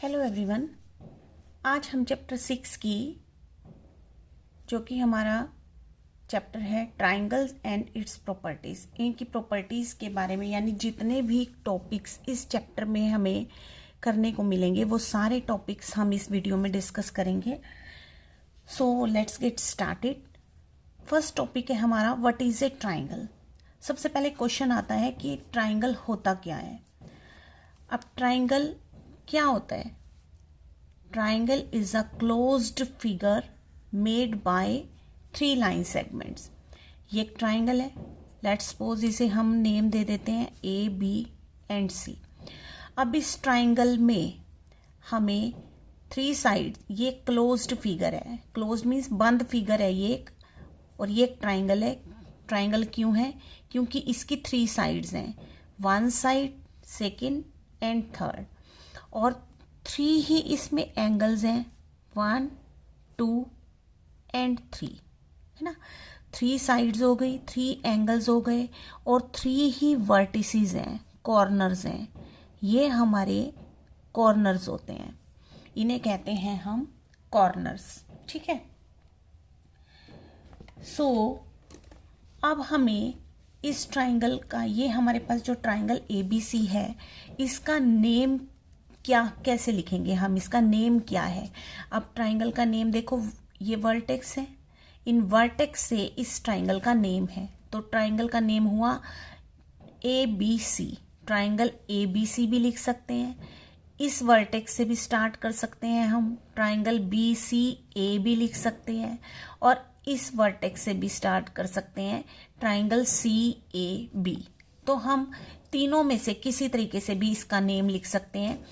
Hello everyone. आज हम chapter 6 की जो कि हमारा चैप्टर है ट्राइंगल्स एंड इट्स प्रॉपर्टीज़, इनकी प्रॉपर्टीज़ के बारे में, यानी जितने भी टॉपिक्स इस चैप्टर में हमें करने को मिलेंगे वो सारे टॉपिक्स हम इस वीडियो में डिस्कस करेंगे। So let's get started. First topic है हमारा व्हाट इज़ ए ट्राइंगल। सबसे पहले क्वेश्चन आता है कि ट्राइंगल होता क्या है। अब ट्राइंगल क्या होता है? Triangle is a closed figure made by 3 line segments. ये एक ट्राइंगल है। लेट्स सपोज इसे हम नेम दे देते हैं ए, बी एंड सी। अब इस ट्राइंगल में हमें 3 साइड, ये क्लोज्ड फिगर है। क्लोज्ड मीन्स बंद फिगर है ये एक, और ये एक ट्राइंगल है। ट्राइंगल क्यों है? क्योंकि इसकी 3 साइड्स हैं, 1 साइड, सेकेंड एंड थर्ड, और 3 ही इसमें एंगल्स हैं, 1, 2 एंड 3, है ना। 3 साइड्स हो गई, 3 एंगल्स हो गए, और 3 ही वर्टिसेस हैं, कॉर्नर्स हैं। ये हमारे कॉर्नर्स होते हैं, इन्हें कहते हैं हम कॉर्नर्स। ठीक है। सो अब हमें इस ट्राइंगल का, ये हमारे पास जो ट्राइंगल ABC है, इसका नेम क्या, कैसे लिखेंगे हम, इसका नेम क्या है? अब ट्राइंगल का नेम देखो, ये वर्टेक्स है, इन वर्टेक्स से इस ट्राइंगल का नेम है, तो ट्राइंगल का नेम हुआ ABC। ट्राइंगल ABC भी लिख सकते हैं, इस वर्टेक्स से भी स्टार्ट कर सकते हैं हम, ट्राइंगल BCA भी लिख सकते हैं, और इस वर्टेक्स से भी स्टार्ट कर सकते हैं, ट्राइंगल CAB। तो हम तीनों में से किसी तरीके से भी इसका नेम लिख सकते हैं,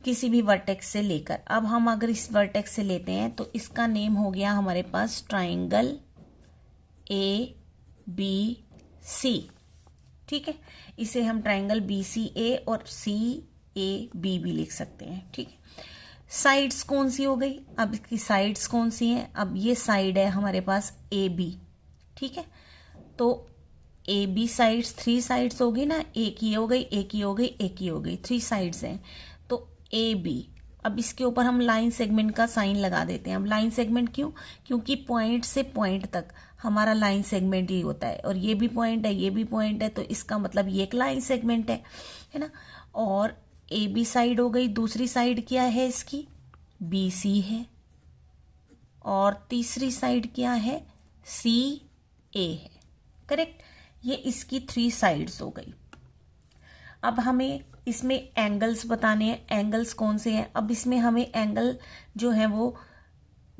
किसी भी वर्टेक्स से लेकर। अब हम अगर इस वर्टेक्स से लेते हैं तो इसका नेम हो गया हमारे पास ट्राइंगल ABC। ठीक है। इसे हम ट्राइंगल BCA और CAB भी लिख सकते हैं। ठीक है। साइड्स कौन सी हो गई? अब इसकी साइड्स कौन सी हैं? अब ये साइड है हमारे पास AB। ठीक है। तो AB साइड्स, 3 साइड्स हो गई ना, एक ये हो गई, एक ये हो गई, एक ये हो गई, 3 साइड्स हैं, तो AB। अब इसके ऊपर हम लाइन सेगमेंट का साइन लगा देते हैं। अब लाइन सेगमेंट क्यों? क्योंकि पॉइंट से पॉइंट तक हमारा लाइन सेगमेंट ही होता है, और ये भी पॉइंट है, ये भी पॉइंट है, तो इसका मतलब ये एक लाइन सेगमेंट है ना। और AB साइड हो गई। दूसरी साइड क्या है इसकी? BC है। और तीसरी साइड क्या है? CA है। करेक्ट। ये इसकी 3 साइड्स हो गई। अब हमें इसमें एंगल्स बताने हैं। एंगल्स कौन से हैं? अब इसमें हमें एंगल जो है वो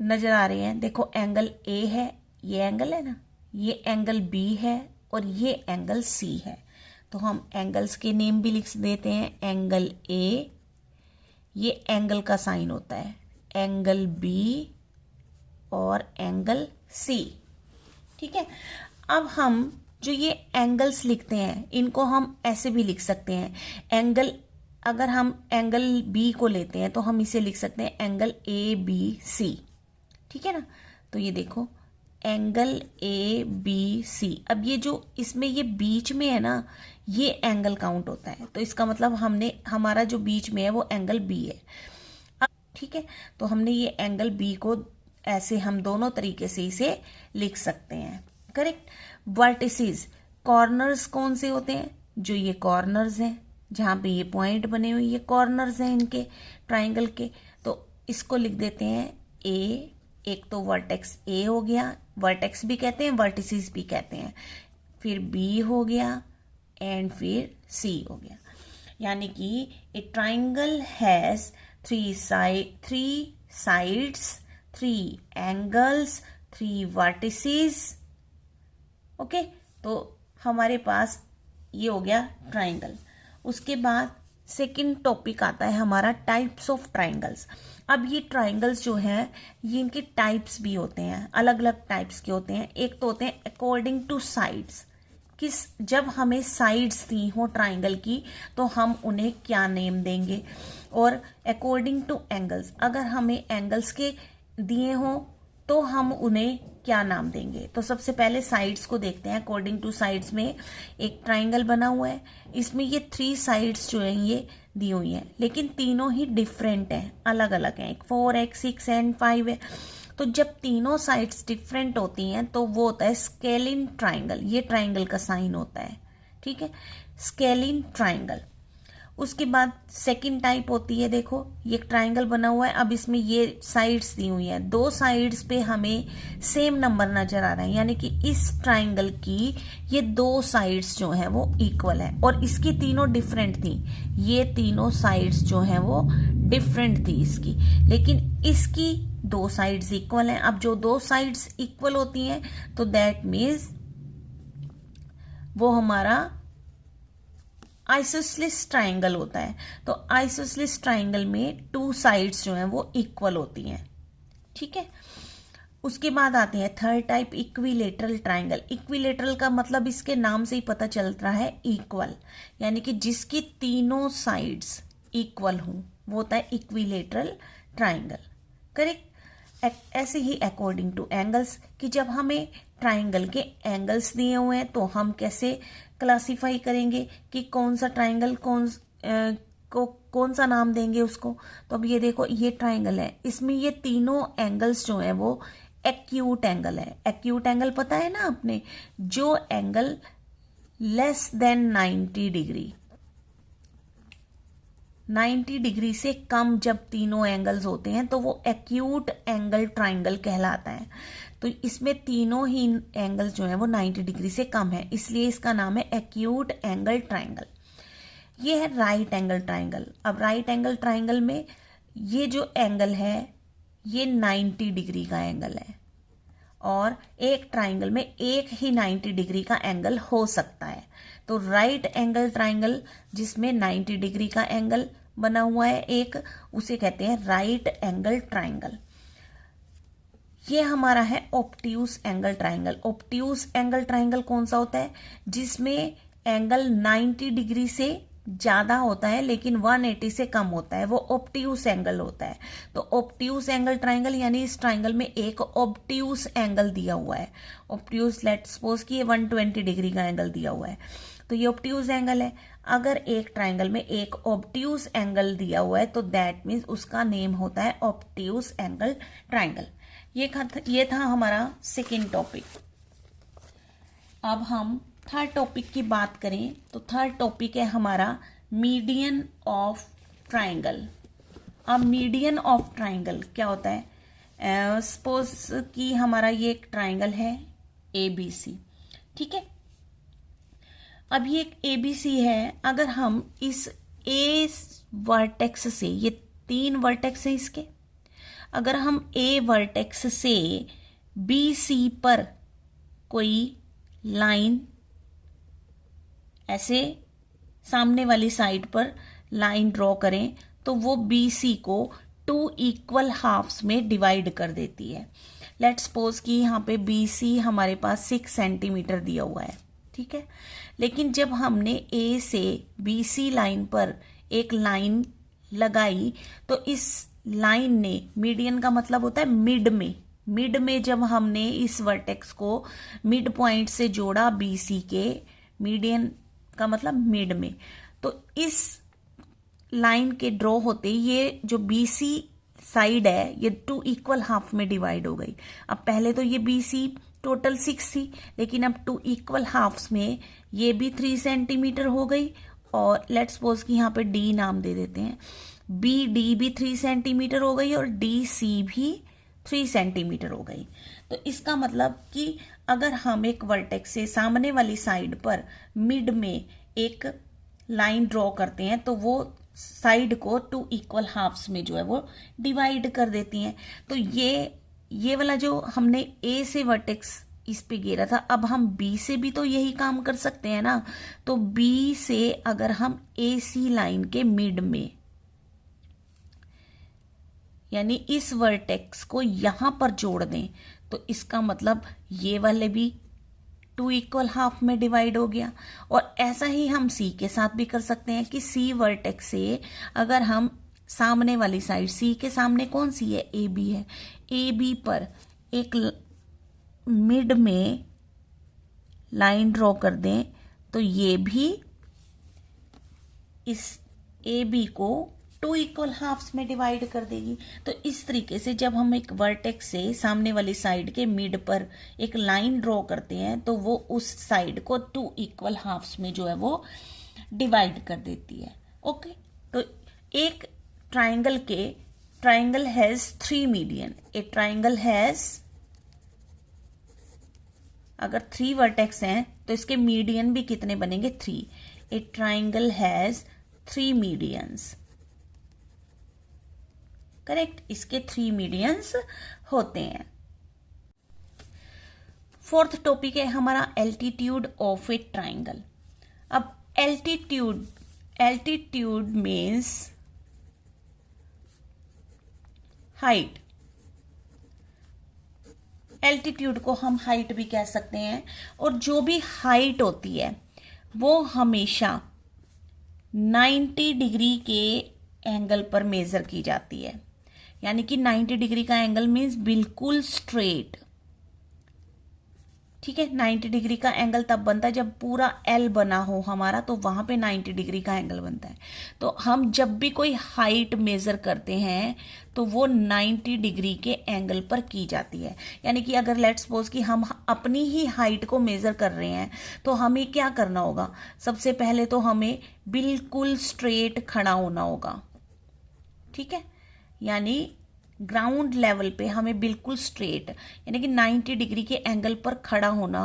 नजर आ रहे हैं। देखो, एंगल A है, ये एंगल है ना, ये एंगल B है, और ये एंगल C है। तो हम एंगल्स के नेम भी लिख देते हैं। एंगल A, ये एंगल का साइन होता है, एंगल B और एंगल C। ठीक है। अब हम जो ये एंगल्स लिखते हैं, इनको हम ऐसे भी लिख सकते हैं। एंगल, अगर हम एंगल B को लेते हैं तो हम इसे लिख सकते हैं एंगल ABC। ठीक है ना। तो ये देखो, एंगल ABC। अब ये जो इसमें ये बीच में है ना, ये एंगल काउंट होता है, तो इसका मतलब हमने, हमारा जो बीच में है वो एंगल B है। अब ठीक है, तो हमने ये एंगल B को ऐसे हम दोनों तरीके से इसे लिख सकते हैं। करेक्ट। वर्टिसेस, कॉर्नर्स कौन से होते हैं? जो ये कॉर्नर्स हैं, जहां पे ये पॉइंट बने हुए, ये कॉर्नर्स हैं इनके ट्राइंगल के। तो इसको लिख देते हैं A। एक तो वर्टेक्स A हो गया, वर्टेक्स भी कहते हैं, वर्टिसेस भी कहते हैं, फिर B हो गया, एंड फिर C हो गया। यानी कि ए triangle has 3 sides, 3 angles, 3 vertices. Okay. तो हमारे पास ये हो गया ट्राइंगल। उसके बाद सेकंड टॉपिक आता है हमारा टाइप्स ऑफ ट्राइंगल्स। अब ये ट्राइंगल्स जो हैं, ये इनके टाइप्स भी होते हैं, अलग अलग टाइप्स के होते हैं। एक तो होते हैं अकॉर्डिंग टू साइड्स, किस, जब हमें साइड्स दी हो ट्राइंगल की तो हम उन्हें क्या नेम देंगे। और अकॉर्डिंग टू एंगल्स, अगर हमें एंगल्स के दिए हो तो हम उन्हें क्या नाम देंगे। तो सबसे पहले साइड्स को देखते हैं। अकॉर्डिंग टू साइड्स में एक ट्राइंगल बना हुआ है, इसमें ये 3 साइड्स जो हैं ये दी हुई है, लेकिन तीनों ही डिफरेंट हैं, अलग अलग हैं। 4x 6 एंड 5 है। तो जब तीनों साइड्स डिफरेंट होती हैं तो वो होता है स्केलिन ट्राइंगल। ये ट्राइंगल का साइन होता है, ठीक है, स्केलिन ट्राइंगल। उसके बाद सेकंड टाइप होती है, देखो ये ट्राइंगल बना हुआ है, अब इसमें ये साइड्स दी हुई हैं, दो साइड्स पे हमें सेम नंबर नजर आ रहा है, यानी कि इस ट्राइंगल की ये दो साइड्स जो है वो इक्वल है, और इसकी तीनों डिफरेंट थी। ये तीनों साइड्स जो है वो डिफरेंट थी इसकी, लेकिन इसकी दो साइड्स इक्वल हैं। अब जो दो साइड्स इक्वल होती हैं तो दैट मीन्स वो हमारा आइसोसेलेस ट्राइंगल होता है। तो आइसोसेलेस ट्राइंगल में टू साइड्स जो हैं वो इक्वल होती हैं, ठीक है। उसके बाद आते हैं third type, equilateral triangle. Equilateral का मतलब इसके नाम से ही पता चल रहा है इक्वल, यानी कि जिसकी तीनों साइड्स इक्वल हों वो होता है इक्विलेटरल ट्राइंगल, करेक्ट। ऐसे ही अकॉर्डिंग टू एंगल्स, कि जब हमें ट्राइंगल के एंगल्स दिए हुए हैं तो हम कैसे क्लासिफाई करेंगे कि कौन सा ट्राइंगल कौन सा नाम देंगे उसको। तो अब ये देखो, ये ट्राइंगल है, इसमें ये तीनों एंगल्स जो है वो एक्यूट एंगल है। एक्यूट एंगल पता है ना आपने, जो angle less than 90 degree, 90 degree से कम जब तीनों एंगल्स होते हैं तो वो एक्यूट एंगल ट्राइंगल कहलाता है। तो इसमें तीनों ही एंगल्स जो है वो 90 डिग्री से कम है, इसलिए इसका नाम है एक्यूट एंगल ट्राइंगल। ये है राइट एंगल ट्राइंगल। अब राइट एंगल ट्राइंगल में ये जो एंगल है ये 90 डिग्री का एंगल है, और एक ट्राइंगल में एक ही 90 डिग्री का एंगल हो सकता है। तो राइट एंगल ट्राइंगल जिसमें 90 डिग्री का एंगल बना हुआ है एक, उसे कहते हैं राइट एंगल ट्राइंगल। ये हमारा है obtuse angle triangle. Obtuse angle triangle कौन सा होता है, जिसमें एंगल 90 डिग्री से ज्यादा होता है लेकिन 180 से कम होता है, वो ऑब्ट्यूज एंगल होता है। तो ऑब्ट्यूज एंगल ट्राइंगल यानी इस ट्राइंगल में एक ऑब्ट्यूज एंगल दिया हुआ है। ऑब्ट्यूज, लेट्स सपोज कि ये 120 डिग्री का एंगल दिया हुआ है, तो ये ऑब्ट्यूज एंगल है। अगर एक ट्राइंगल में एक ऑब्ट्यूज एंगल दिया हुआ है तो दैट मीन्स उसका नेम होता है ऑब्ट्यूज एंगल ट्राइंगल। ये था हमारा सेकेंड टॉपिक। अब हम थर्ड टॉपिक की बात करें तो थर्ड टॉपिक है हमारा मीडियन ऑफ ट्राइंगल। अब मीडियन ऑफ ट्राइंगल क्या होता है, सपोज कि हमारा ये एक ट्राइंगल है ABC, ठीक है। अब ये एक ABC है, अगर हम इस A वर्टेक्स से, ये 3 वर्टेक्स है इसके, अगर हम A वर्टेक्स से BC पर कोई लाइन ऐसे सामने वाली साइड पर लाइन ड्रॉ करें तो वो BC को 2 इक्वल हाफ्स में डिवाइड कर देती है। लेट्स सपोज कि यहाँ पे BC हमारे पास 6 सेंटीमीटर दिया हुआ है, ठीक है। लेकिन जब हमने A से BC लाइन पर एक लाइन लगाई तो इस लाइन ने, मीडियन का मतलब होता है मिड में जब हमने इस वर्टेक्स को मिड पॉइंट से जोड़ा BC के, मीडियन का मतलब मिड में, तो इस लाइन के ड्रॉ होते ये जो BC साइड है ये 2 इक्वल हाफ में डिवाइड हो गई। अब पहले तो ये BC टोटल 6 थी, लेकिन अब 2 इक्वल हाफ्स में ये भी 3 सेंटीमीटर हो गई, और लेट्स सपोज कि यहाँ पे D नाम दे देते हैं, BD भी 3 सेंटीमीटर हो गई और DC भी 3 सेंटीमीटर हो गई। तो इसका मतलब कि अगर हम एक वर्टेक्स से सामने वाली साइड पर मिड में एक लाइन ड्रॉ करते हैं तो वो साइड को 2 इक्वल हाफ्स में जो है वो डिवाइड कर देती हैं। तो ये वाला जो हमने A से वर्टेक्स इस पे घेरा था, अब हम B से भी तो यही काम कर सकते हैं ना। तो B से अगर हम AC लाइन के मिड में, यानी इस वर्टेक्स को यहां पर जोड़ दें, तो इसका मतलब ये वाले भी 2 इक्वल हाफ में डिवाइड हो गया। और ऐसा ही हम C के साथ भी कर सकते हैं कि C वर्टेक्स से अगर हम सामने वाली साइड, C के सामने कौन सी है, AB है, AB पर एक मिड में लाइन ड्रॉ कर दें तो ये भी इस ए बी को 2 इक्वल हाफ्स में डिवाइड कर देगी। तो इस तरीके से जब हम एक वर्टेक्स से सामने वाली साइड के मिड पर एक लाइन ड्रॉ करते हैं तो वो उस साइड को 2 इक्वल हाफ्स में जो है वो डिवाइड कर देती है। ओके, तो एक triangle has 3 median. A triangle has, अगर 3 वर्टेक्स हैं तो इसके मीडियन भी कितने बनेंगे? 3। ए ट्राइंगल हैज 3 मीडियंस। करेक्ट, इसके 3 मीडियंस होते हैं। फोर्थ टॉपिक है हमारा एल्टीट्यूड ऑफ ए ट्राइंगल। अब एल्टीट्यूड मीन्स हाइट। एल्टीट्यूड को हम हाइट भी कह सकते हैं, और जो भी हाइट होती है वो हमेशा 90 डिग्री के एंगल पर मेजर की जाती है। यानी कि 90 डिग्री का एंगल मीन्स बिल्कुल स्ट्रेट। ठीक है, 90 डिग्री का एंगल तब बनता है जब पूरा एल बना हो हमारा, तो वहां पे 90 डिग्री का एंगल बनता है। तो हम जब भी कोई हाइट मेजर करते हैं तो वो 90 डिग्री के एंगल पर की जाती है। यानी कि अगर लेट्स सपोज कि हम अपनी ही हाइट को मेजर कर रहे हैं तो हमें क्या करना होगा? सबसे पहले तो हमें बिल्कुल स्ट्रेट खड़ा होना होगा। ठीक है, यानी ग्राउंड लेवल पे हमें बिल्कुल स्ट्रेट यानी कि 90 डिग्री के एंगल पर खड़ा होना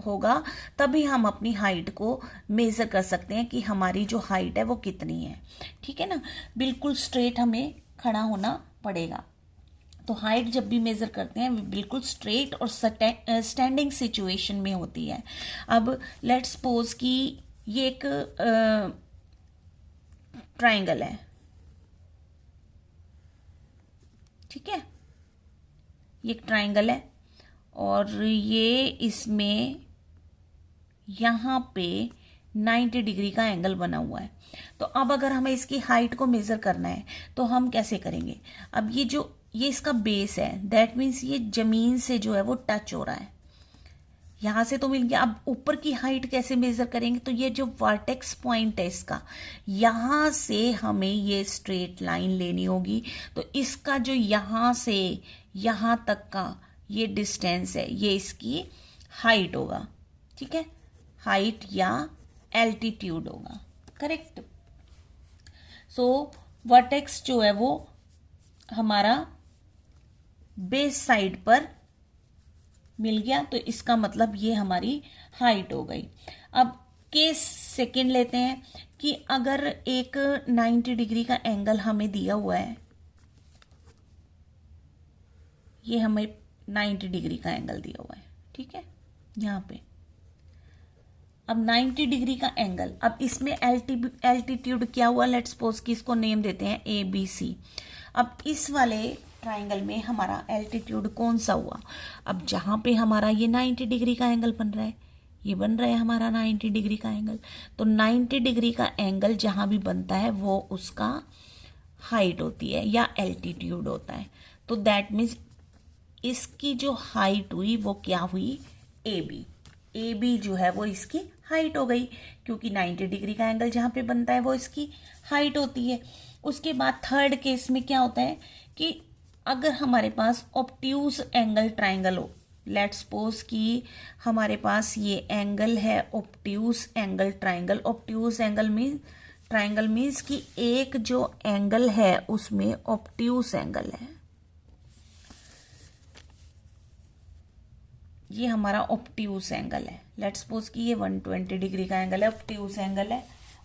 होगा, तभी हम अपनी हाइट को मेजर कर सकते हैं कि हमारी जो हाइट है वो कितनी है। ठीक है ना, बिल्कुल स्ट्रेट हमें खड़ा होना पड़ेगा। तो हाइट जब भी मेजर करते हैं बिल्कुल स्ट्रेट और स्टैंडिंग सिचुएशन में होती है। अब लेट्स सपोज कि ये एक ट्राइंगल है। ठीक है, ये एक ट्राइंगल है और ये इसमें यहाँ पे 90 डिग्री का एंगल बना हुआ है। तो अब अगर हमें इसकी हाइट को मेजर करना है तो हम कैसे करेंगे? अब ये इसका बेस है, दैट मीन्स ये जमीन से जो है वो टच हो रहा है। यहां से तो मिल गया। अब ऊपर की हाइट कैसे मेजर करेंगे? तो ये जो वर्टेक्स पॉइंट है इसका, यहां से हमें ये स्ट्रेट लाइन लेनी होगी। तो इसका जो यहां से यहां तक का ये डिस्टेंस है, ये इसकी हाइट होगा। ठीक है, हाइट या एल्टीट्यूड होगा। करेक्ट। सो वर्टेक्स जो है वो हमारा बेस साइड पर मिल गया, तो इसका मतलब ये हमारी हाइट हो गई। अब केस सेकंड लेते हैं कि अगर एक 90 डिग्री का एंगल हमें दिया हुआ है, ये हमें 90 डिग्री का एंगल दिया हुआ है। ठीक है, यहां पे अब 90 डिग्री का एंगल, अब इसमें एल्टीट्यूड क्या हुआ? लेट्स सपोज कि इसको नेम देते हैं ABC। अब इस वाले ट्राइंगल में हमारा एल्टीट्यूड कौन सा हुआ? अब जहां पे हमारा ये 90 डिग्री का एंगल बन रहा है, ये बन रहा है हमारा 90 डिग्री का एंगल, तो 90 डिग्री का एंगल जहां भी बनता है वो उसका हाइट होती है या एल्टीट्यूड होता है। तो दैट मीन्स इसकी जो हाइट हुई वो क्या हुई? AB जो है वो इसकी हाइट हो गई, क्योंकि 90 डिग्री का एंगल जहां पे बनता है वो इसकी हाइट होती है। उसके बाद थर्ड केस में क्या होता है कि अगर हमारे पास ऑब्ट्यूज एंगल ट्राइंगल हो, लेट्स सपोज कि हमारे पास ये एंगल है obtuse angle triangle. Obtuse angle mean triangle means कि एक जो एंगल है उसमें ऑब्ट्यूज एंगल है। ये हमारा ऑब्ट्यूज एंगल है। लेट्स सपोज कि ये 120 डिग्री का एंगल है, ऑब्ट्यूज एंगल है।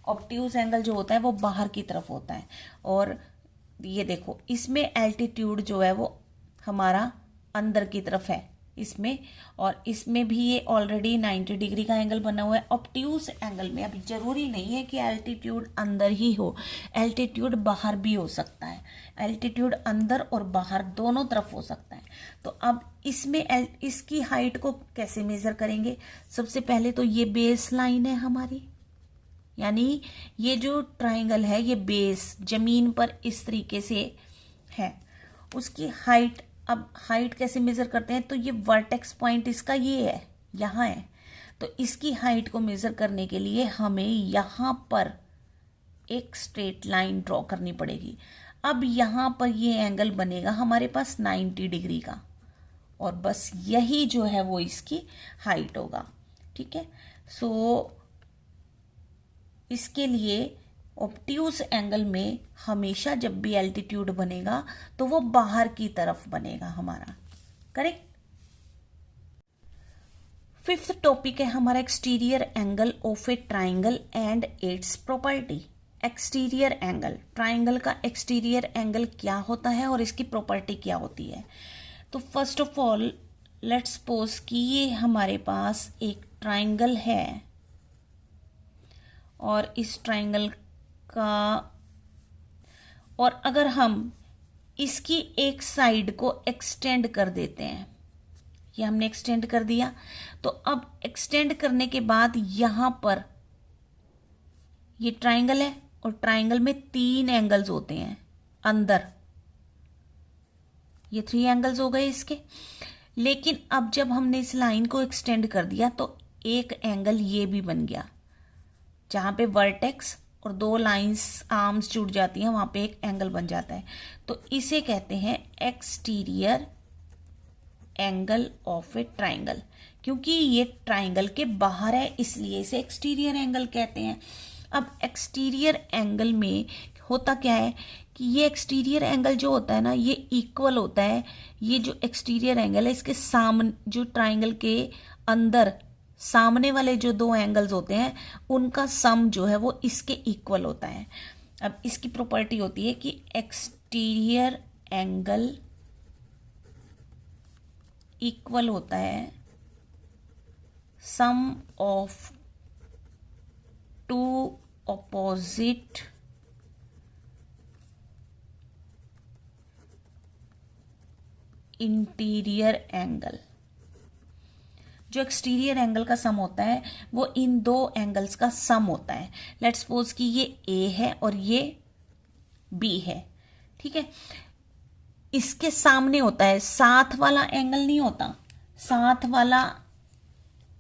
ऑब्ट्यूज एंगल जो होता है वो बाहर की तरफ होता है, और ये देखो इसमें एल्टीट्यूड जो है वो हमारा अंदर की तरफ है इसमें, और इसमें भी ये ऑलरेडी 90 डिग्री का एंगल बना हुआ है। ऑब्ट्यूज एंगल में अभी जरूरी नहीं है कि एल्टीट्यूड अंदर ही हो, एल्टीट्यूड बाहर भी हो सकता है। एल्टीट्यूड अंदर और बाहर दोनों तरफ हो सकता है। तो अब इसमें इसकी हाइट को कैसे मेजर करेंगे? सबसे पहले तो ये बेस लाइन है हमारी, यानी ये जो ट्राइंगल है ये बेस जमीन पर इस तरीके से है, उसकी हाइट। अब हाइट कैसे मेजर करते हैं? तो ये वर्टेक्स पॉइंट इसका ये है, यहाँ है। तो इसकी हाइट को मेजर करने के लिए हमें यहाँ पर एक स्ट्रेट लाइन ड्रॉ करनी पड़ेगी। अब यहाँ पर ये एंगल बनेगा हमारे पास 90 डिग्री का, और बस यही जो है वो इसकी हाइट होगा। ठीक है, सो इसके लिए ऑब्ट्यूज एंगल में हमेशा जब भी एल्टीट्यूड बनेगा तो वो बाहर की तरफ बनेगा हमारा। करेक्ट। फिफ्थ टॉपिक है हमारा exterior angle of a triangle and it's property. Exterior angle, triangle का एक्सटीरियर एंगल क्या होता है और इसकी प्रॉपर्टी क्या होती है। तो first of all let's suppose कि ये हमारे पास एक ट्राइंगल है और इस ट्राइंगल का, और अगर हम इसकी एक साइड को एक्सटेंड कर देते हैं, ये हमने एक्सटेंड कर दिया, तो अब एक्सटेंड करने के बाद यहां पर ये ट्राइंगल है और ट्राइंगल में 3 एंगल्स होते हैं अंदर, ये 3 एंगल्स हो गए इसके। लेकिन अब जब हमने इस लाइन को एक्सटेंड कर दिया तो एक एंगल ये भी बन गया, जहां पे वर्टेक्स और 2 लाइंस आर्म्स जुड़ जाती हैं, वहां पे एक एंगल बन जाता है। तो इसे कहते हैं exterior angle of a triangle. क्योंकि ये ट्राइंगल के बाहर है इसलिए इसे एक्सटीरियर एंगल कहते हैं। अब एक्सटीरियर एंगल में होता क्या है कि ये एक्सटीरियर एंगल जो होता है ना, ये इक्वल होता है, ये जो एक्सटीरियर एंगल है इसके सामने, जो ट्राइंगल के अंदर सामने वाले जो 2 एंगल्स होते हैं उनका सम जो है वो इसके इक्वल होता है। अब इसकी प्रॉपर्टी होती है कि एक्सटीरियर एंगल इक्वल होता है sum of 2 opposite interior angle. जो एक्सटीरियर एंगल का सम होता है वो इन 2 एंगल्स का सम होता है। लेट्स सपोज कि ये ए है और ये बी है। ठीक है, इसके सामने होता है, साथ वाला एंगल नहीं होता, साथ वाला,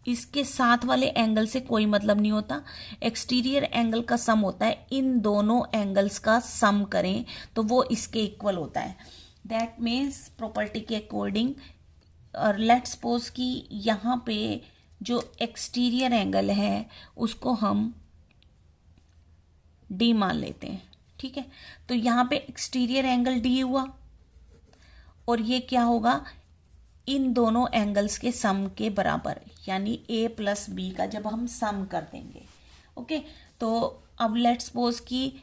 इसके साथ वाले एंगल से कोई मतलब नहीं होता। एक्सटीरियर एंगल का सम होता है इन दोनों एंगल्स का सम करें तो वो इसके इक्वल होता है। दैट मीन्स प्रॉपर्टी के अकॉर्डिंग, और लेट्स सपोज कि यहाँ पे जो एक्सटीरियर एंगल है उसको हम डी मान लेते हैं। ठीक है, तो यहाँ पे एक्सटीरियर एंगल डी हुआ और ये क्या होगा, इन दोनों एंगल्स के सम के बराबर, यानी a प्लस बी का जब हम सम कर देंगे। ओके, तो अब लेट्स सपोज कि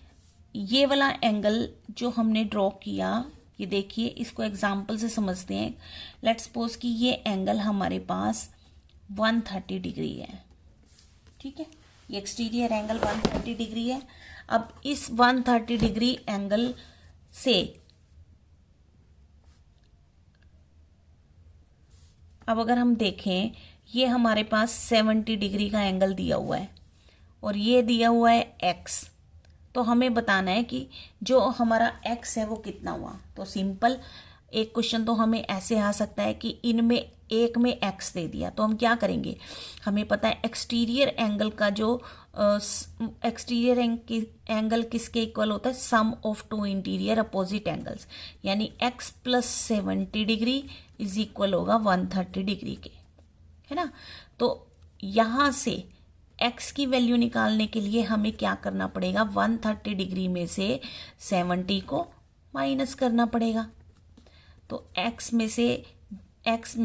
ये वाला एंगल जो हमने ड्रॉ किया, ये देखिए, इसको एग्जाम्पल से समझते हैं। लेट्स सपोज कि ये एंगल हमारे पास 130 डिग्री है। ठीक है, ये एक्सटीरियर एंगल 130 डिग्री है। अब इस 130 डिग्री एंगल से अब अगर हम देखें, ये हमारे पास 70 डिग्री का एंगल दिया हुआ है और ये दिया हुआ है x। तो हमें बताना है कि जो हमारा x है वो कितना हुआ। तो सिंपल एक क्वेश्चन तो हमें ऐसे आ सकता है कि इनमें एक में x दे दिया, तो हम क्या करेंगे, हमें पता है एक्सटीरियर एंगल का जो एक्सटीरियर एंगल किसके इक्वल होता है, sum of 2 interior opposite angles, यानी x plus 70 degree is equal होगा 130 डिग्री के, है ना। तो यहां से x की वैल्यू निकालने के लिए हमें क्या करना पड़ेगा, 130 डिग्री में से 70 को माइनस करना पड़ेगा। तो x में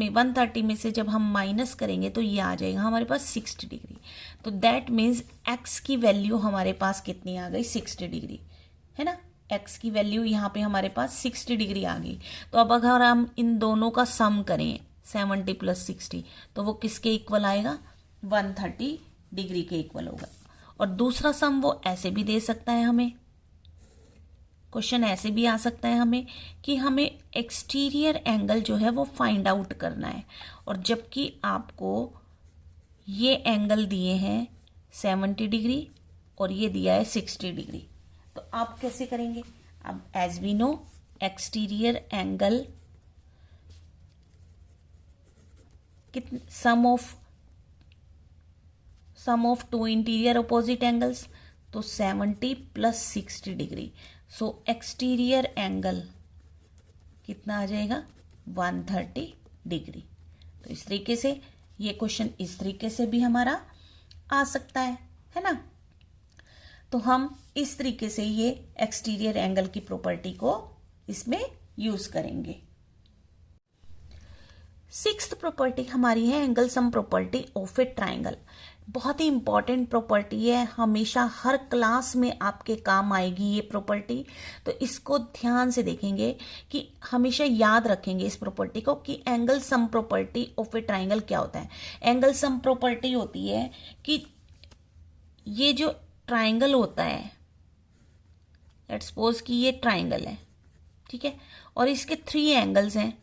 130 में से जब हम माइनस करेंगे तो ये आ जाएगा हमारे पास 60 डिग्री। तो दैट मीन्स x की वैल्यू हमारे पास कितनी आ गई, 60 डिग्री, है ना। x की वैल्यू यहाँ पे हमारे पास 60 डिग्री आ गई। तो अब अगर हम इन दोनों का सम करें 70 प्लस 60 तो वो किसके इक्वल आएगा, 130 डिग्री के इक्वल होगा। और दूसरा सम वो ऐसे भी दे सकता है, हमें क्वेश्चन ऐसे भी आ सकता है हमें कि हमें एक्सटीरियर एंगल जो है वो फाइंड आउट करना है, और जबकि आपको ये एंगल दिए हैं 70 डिग्री और ये दिया है 60 डिग्री। तो आप कैसे करेंगे, अब as we know exterior angle sum of 2 interior opposite angles, तो 70 plus 60 degree. So exterior angle कितना आ जाएगा 130 डिग्री। तो इस तरीके से ये क्वेश्चन इस तरीके से भी हमारा आ सकता है ना। तो हम इस तरीके से ये एक्सटीरियर एंगल की प्रॉपर्टी को इसमें यूज करेंगे। सिक्स्थ प्रॉपर्टी हमारी है angle sum property of a triangle. बहुत ही इंपॉर्टेंट प्रॉपर्टी है, हमेशा हर क्लास में आपके काम आएगी ये प्रॉपर्टी। तो इसको ध्यान से देखेंगे कि हमेशा याद रखेंगे इस प्रॉपर्टी को कि angle sum property of a triangle क्या होता है। एंगल सम प्रॉपर्टी होती है कि ये जो ट्राइंगल होता है, लेट्स सपोज कि ये ट्राइंगल है, ठीक है, और इसके 3 एंगल्स हैं।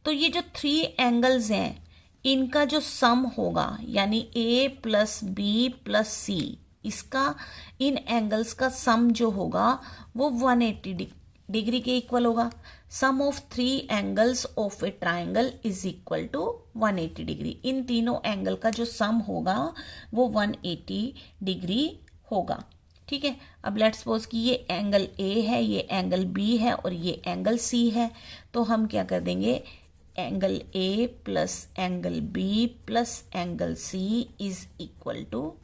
तो ये जो 3 एंगल्स हैं इनका जो सम होगा यानी a प्लस बी प्लस सी, इसका इन एंगल्स का सम जो होगा वो 180 डिग्री के इक्वल होगा। Sum of 3 angles of a triangle is equal to 180 degree. इन तीनों एंगल का जो सम होगा वो 180 डिग्री होगा, ठीक है। अब लेट्स सपोज कि ये एंगल ए है, ये एंगल बी है और ये एंगल सी है। तो हम क्या कर देंगे, angle A plus angle B plus angle C is equal to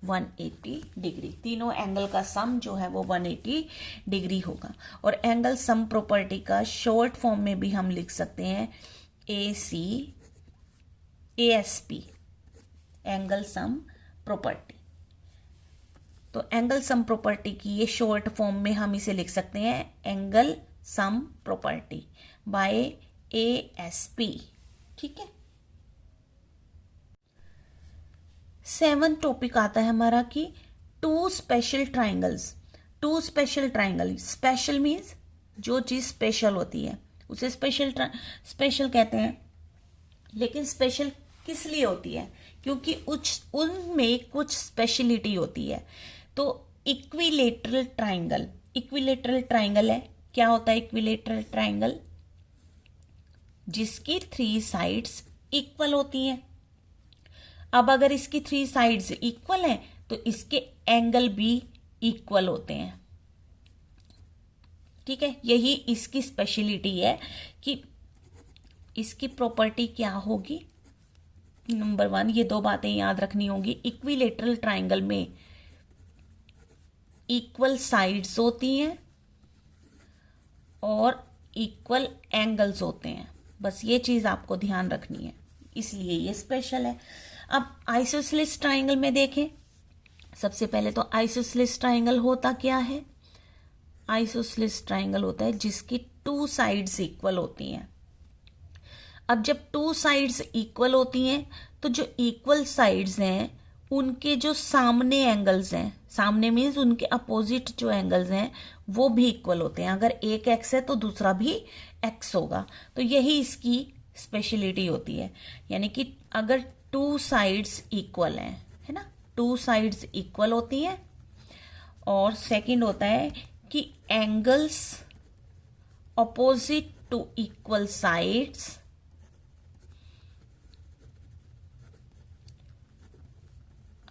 180 degree. तीनों एंगल का सम जो है वो 180 डिग्री होगा। और एंगल सम प्रॉपर्टी का शॉर्ट फॉर्म में भी हम लिख सकते हैं ASP, एंगल सम प्रॉपर्टी। तो एंगल सम प्रॉपर्टी की ये शॉर्ट फॉर्म में हम इसे लिख सकते हैं angle sum property bye ASP, ठीक है। 7th टॉपिक आता है हमारा कि 2 special triangles. 2 special triangle, special means जो चीज स्पेशल होती है उसे स्पेशल कहते हैं। लेकिन स्पेशल किस लिए होती है, क्योंकि उनमें कुछ स्पेशलिटी होती है। तो इक्विलेटरल ट्राइंगल है, क्या होता है इक्विलेटरल ट्राइंगल, जिसकी 3 साइड्स इक्वल होती हैं। अब अगर इसकी 3 साइड्स इक्वल हैं तो इसके एंगल भी इक्वल होते हैं, ठीक है। यही इसकी स्पेशलिटी है कि इसकी प्रॉपर्टी क्या होगी। नंबर 1 ये 2 बातें याद रखनी होगी। इक्विलेटरल ट्राइंगल में इक्वल साइड्स होती हैं और इक्वल एंगल्स होते हैं, बस ये चीज आपको ध्यान रखनी है, इसलिए ये स्पेशल है। अब आइसोसेलेस ट्राइंगल में देखें, सबसे पहले तो आइसोसेलेस ट्राइंगल होता क्या है। आइसोसेलेस ट्राइंगल होता है जिसकी 2 साइड्स इक्वल होती हैं। अब जब 2 साइड्स इक्वल होती हैं तो जो इक्वल साइड्स हैं उनके जो सामने एंगल्स हैं, सामने मीन्स उनके अपोजिट जो एंगल्स हैं वो भी इक्वल होते हैं। अगर एक एक्स है तो दूसरा भी एक्स होगा। तो यही इसकी स्पेशलिटी होती है, यानी कि अगर 2 साइड्स इक्वल हैं, है ना, 2 साइड्स इक्वल होती हैं। और सेकंड होता है कि angles opposite to equal sides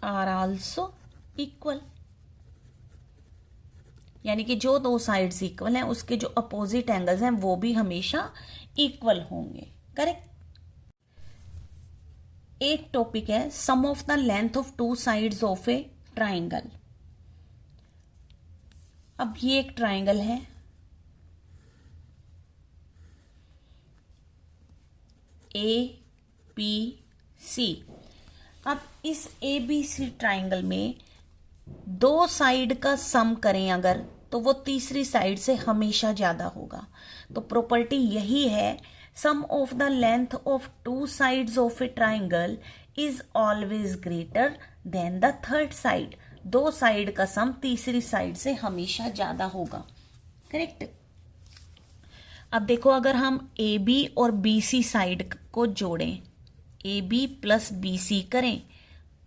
are also equal, यानी कि जो 2 साइड्स इक्वल हैं उसके जो अपोजिट एंगल्स हैं वो भी हमेशा इक्वल होंगे, करेक्ट। एक टॉपिक है sum of the length of 2 sides of a triangle. अब ये एक ट्राइंगल है, ABC। अब इस ABC ट्राइंगल में 2 साइड का सम करें अगर, तो वो तीसरी साइड से हमेशा ज्यादा होगा। तो प्रॉपर्टी यही है, sum of the length of 2 sides of a triangle is always greater than the third side. 2 side का सम तीसरी साइड से हमेशा ज्यादा होगा, करेक्ट। अब देखो, अगर हम AB और BC साइड को जोड़ें, AB प्लस BC करें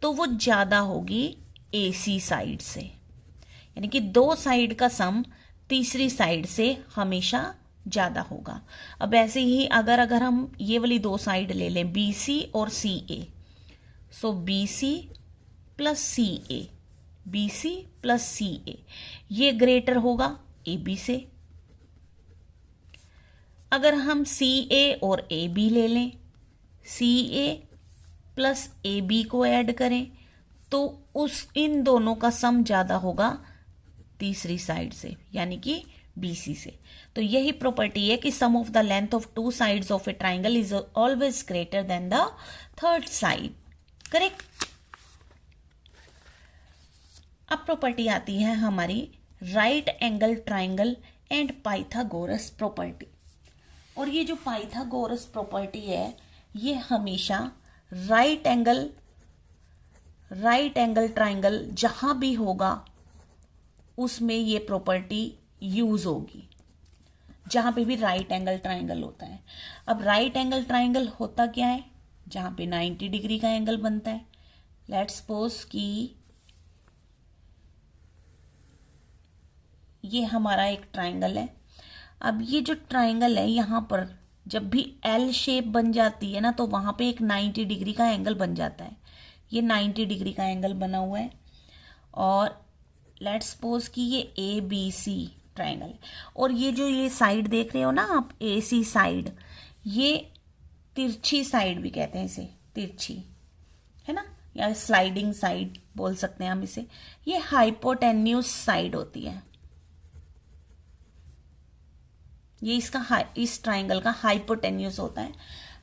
तो वो ज्यादा होगी AC साइड से, यानी कि 2 साइड का सम तीसरी साइड से हमेशा ज्यादा होगा। अब ऐसे ही अगर हम ये वाली 2 साइड ले लें, BC और CA, so BC plus CA, B C plus C A, ये ग्रेटर होगा ए बी से। अगर हम सी ए और ए बी ले लें, सी ए प्लस ए बी को ऐड करें तो इन दोनों का सम ज्यादा होगा तीसरी साइड से, यानी कि BC से। तो यही प्रॉपर्टी है कि sum of the length of two sides of a triangle is always greater than the third side. Correct. अब प्रॉपर्टी आती है हमारी right angle triangle and Pythagoras property. और ये जो पाइथागोरस प्रॉपर्टी है ये हमेशा राइट एंगल ट्राइंगल जहां भी होगा उसमें ये प्रॉपर्टी यूज होगी, जहां पे भी राइट एंगल ट्राइंगल होता है। अब राइट एंगल ट्राइंगल होता क्या है? जहां पे 90 डिग्री का एंगल बनता है। लेट्स सपोज कि ये हमारा एक ट्राइंगल है। अब ये जो ट्राइंगल है यहां पर जब भी एल शेप बन जाती है ना तो वहां पे एक 90 डिग्री का एंगल बन जाता है। ये 90 डिग्री का एंगल बना हुआ है और लेट्स सपोज कि ये ए बी सी ट्राइंगल है और ये जो ये साइड देख रहे हो ना आप, ए सी साइड, ये तिरछी साइड भी कहते हैं इसे, तिरछी है ना, या स्लाइडिंग साइड बोल सकते हैं हम इसे। ये हाइपोटेन्यूस साइड होती है। ये इसका इस ट्राइंगल का हाइपोटेन्यूस होता है।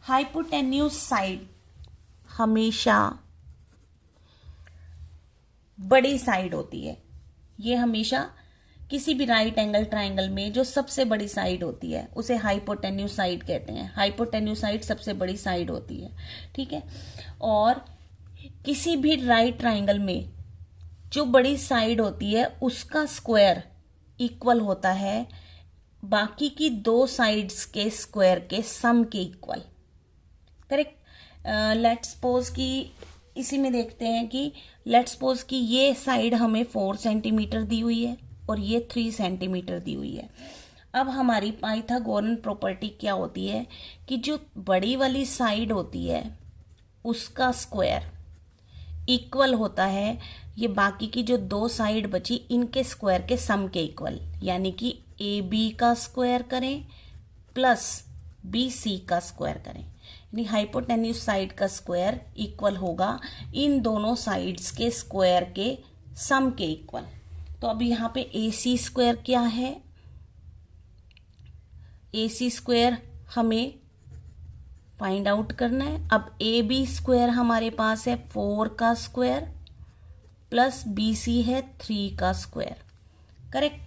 हाइपोटेन्यूस साइड हमेशा बड़ी साइड होती है। ये हमेशा किसी भी राइट एंगल ट्राइंगल में जो सबसे बड़ी साइड होती है उसे हाइपोटेन्यूस साइड कहते हैं। हाइपोटेन्यूस साइड सबसे बड़ी साइड होती है, ठीक है। और किसी भी राइट ट्राइंगल में जो बड़ी साइड होती है उसका स्क्वायर इक्वल होता है बाकी की दो साइड्स के स्क्वायर के सम के इक्वल। करेक्ट। लेट्स सपोज कि इसी में देखते हैं कि लेट्स सपोज कि ये साइड हमें 4 सेंटीमीटर दी हुई है और ये 3 सेंटीमीटर दी हुई है। अब हमारी पाइथागोरन प्रॉपर्टी क्या होती है कि जो बड़ी वाली साइड होती है उसका स्क्वायर इक्वल होता है ये बाकी की जो दो साइड बची इनके स्क्वायर के सम के इक्वल, यानी कि ए बी का स्क्वायर करें प्लस बी सी का स्क्वायर करें, यानी हाइपोटेन्यूस साइड का स्क्वायर इक्वल होगा इन दोनों साइड्स के स्क्वायर के सम के इक्वल। तो अब यहाँ पे ए सी स्क्वायर क्या है? ए सी स्क्वायर हमें फाइंड आउट करना है। अब ए बी स्क्वायर हमारे पास है 4 का स्क्वायर प्लस बी सी है 3 का स्क्वायर। करेक्ट।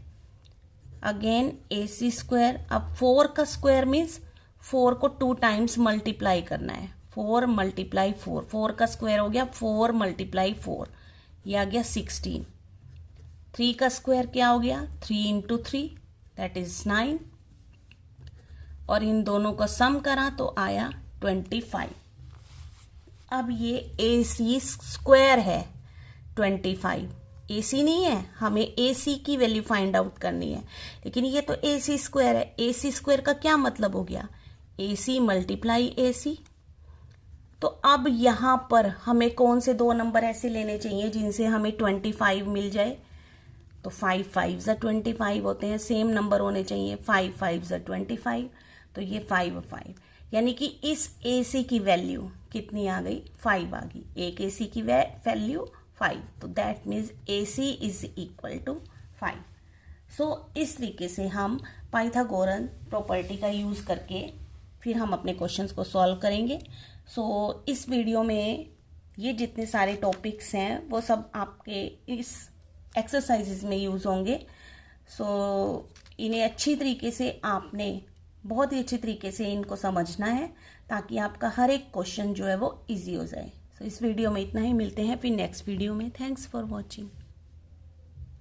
अगेन ए सी स्क्वायर, अब 4 का स्क्वायर मीन्स 4 को 2 टाइम्स मल्टीप्लाई करना है। 4 मल्टीप्लाई 4, 4 का स्क्वायर हो गया 4 मल्टीप्लाई 4, ये आ गया 16। 3 का स्क्वायर क्या हो गया? 3 इंटू 3 दैट इज 9 और इन दोनों का सम करा तो आया 25। अब ये ए सी स्क्वायर है 25, ए सी नहीं है, हमें ए सी की वैल्यू फाइंड आउट करनी है, लेकिन ये तो ए सी स्क्वायर है। ए सी स्क्वायर का क्या मतलब हो गया? ए सी मल्टीप्लाई ए सी। तो अब यहां पर हमें कौन से दो नंबर ऐसे लेने चाहिए जिनसे हमें 25 मिल जाए? तो 5 5 25 होते हैं, सेम नंबर होने चाहिए। 5 5 25, तो ये 5 5, यानी कि इस ए सी की वैल्यू कितनी आ गई? 5 आ गई। एक ए सी की वैल्यू 5, तो that means A C is equal to 5। So इस तरीके से हम पाइथागोरन प्रॉपर्टी का यूज करके फिर हम अपने क्वेश्चंस को सॉल्व करेंगे। सो इस वीडियो में ये जितने सारे टॉपिक्स हैं वो सब आपके इस एक्सरसाइजेज में यूज होंगे। सो इन्हें अच्छी तरीके से आपने बहुत ही अच्छी तरीके से इनको समझना है ताकि आपका हर एक क्वेश्चन जो है वो इजी हो जाए। सो इस वीडियो में इतना ही, मिलते हैं फिर नेक्स्ट वीडियो में। Thanks for watching.